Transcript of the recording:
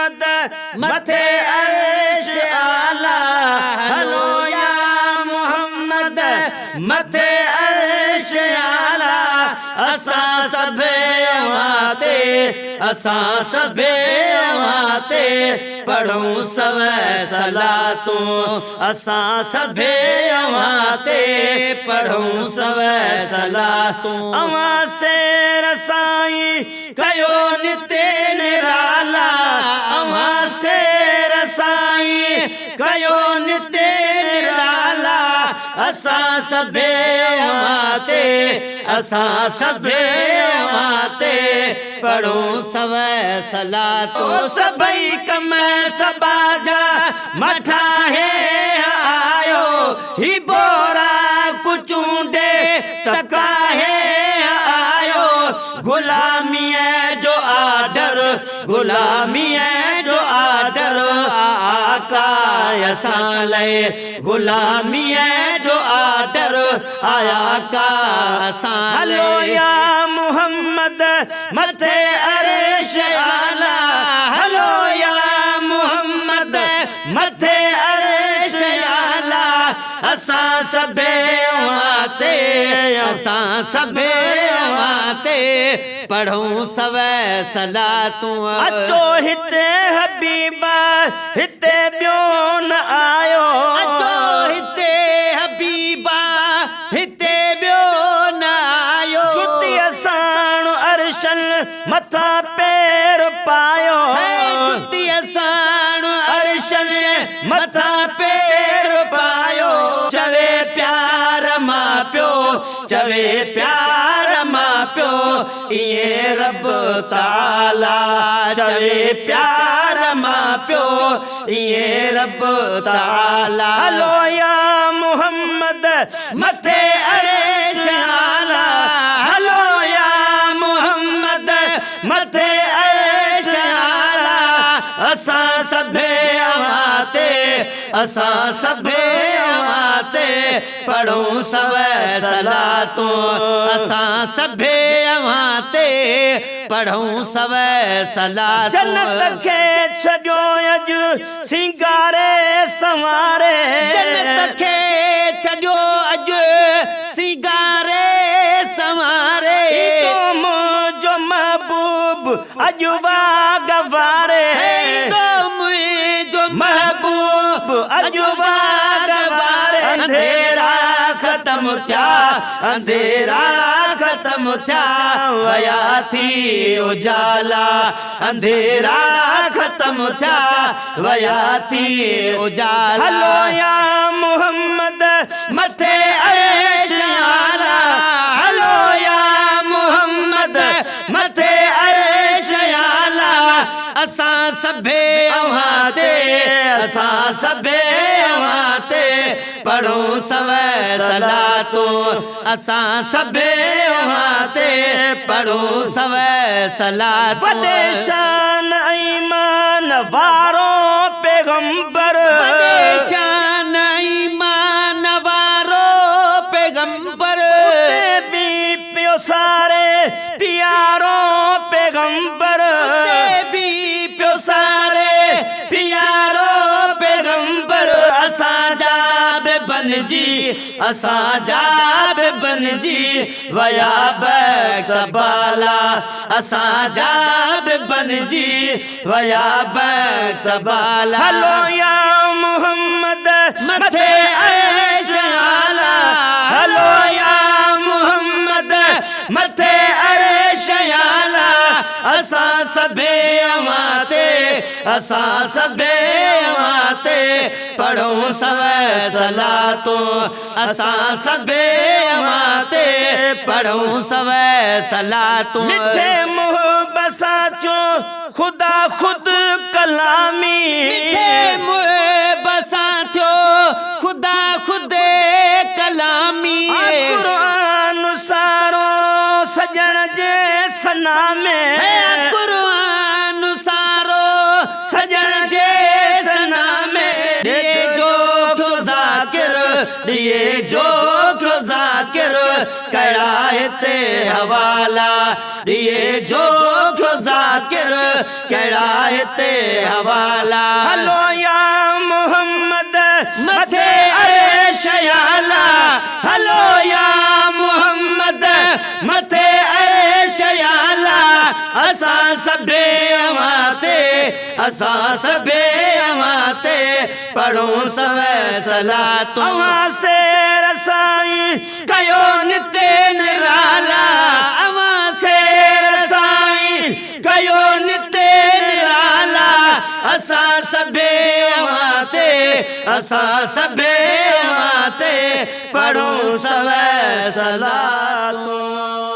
मोहम्मद मथे अर्श आला हलो या मोहम्मद मथे अर्श आला असां सभे वाते असां सभे वाते पढ़ूं सवे सलातूं असां सभे वाते पढ़ूं सवे सलातूं अवां से रसाई कयो निते निराला अवां से रसाई कयो निते निराला असां सभे वाते असां सभे वाते पढ़ूं सवे सलातूं सभई कम सबाजा मठा है आयो ही बोरा कुचूंडे तका है आयो गुलामी जो आडर गुलामी जो आडर आका असां लए गुलामी जो आडर आया का असां हलो या मोहम्मद मथे अर्श आला हलो या मोहम्मद मथे अर्श आला असां सभे वाते असां सभे वाते पढ़ूं सवे सलातूं अचो हिते हबीबा हिते ॿियो न आयो अचो हिते हबीबा हिते ॿियो न आयो जुतिया साण अर्शन मथा पैर पायो जुतिया साण अर्शन मथा पैर पायो चवे प्यार मां प्यो चवे प्यार मां प्यो ये रब ताला चवे प्यार मां प्यो ये रब ताला हलो या मोहम्मद मथे अर्श आला हलो या मोहम्मद मथे अर्श आला असां सभे वाते असां सभे वाते पढ़ूं सवे सलातूं असां सभे वाते पढ़ूं सवे सलातूं जन्नत खे छॾियो अॼु सिंगारे संवारे जन्नत खे छॾियो अॼु सिंगारे संवारे मुंहिंजो महबूब अॼु वागवारे मुंहिंजो महबूब अॼु वागवारे अंधेरा ख़त्म थिया अंधेरा ख़त्म थिया वया थी उजाला अंधेरा ख़त्म थिया वया थी उजाला हलो या मोहम्मद मथे अर्श आला हलो या मोहम्मद मथे अर्श आला असां सभे वाते असां सभे वाते पढ़ूं सवे सलातूं असां सभे वाते पढ़ूं सवे सलातूं वॾे शान ईमान वारो पैगंबर वॾे शान ईमान वारो पैगंबर बि पियो सारे प्यारो पैगंबर बि पियो सारे प्यारो पैगंबर असां जा बनजी असां जा बनजी वया बकबाला असां जा बनजी वया बकबाला हलो या मोहम्मद मथे अर्श आला हलो या मोहम्मद मथे अर्श आला असां सभे वाते असां सभे वाते पढ़ूं सवे सलातूं असां सभे वाते पढ़ूं सवे सलातूं मिठे मुंह बसाचो खुदा खुद कलामी मिठे मुंह बसाचो खुदा खुद कलामी कुरान सारो सजण जे सना में कुरान सारो सजण जे सना में दिए जो जाकिर कड़ायते हवाला दिए जो ज़ाकिर कड़ायते हवाला हलो या मोहम्मद मथे अर्श आला हलो या मोहम्मद मथे अर्श आला असां सभे अवाते पढ़ूं सवे सलातूं अवां से रसाई कयो निते निराला अवां से रसाई कयो निते निराला असां सभे अवाते पढ़ूं सवे सलातूं।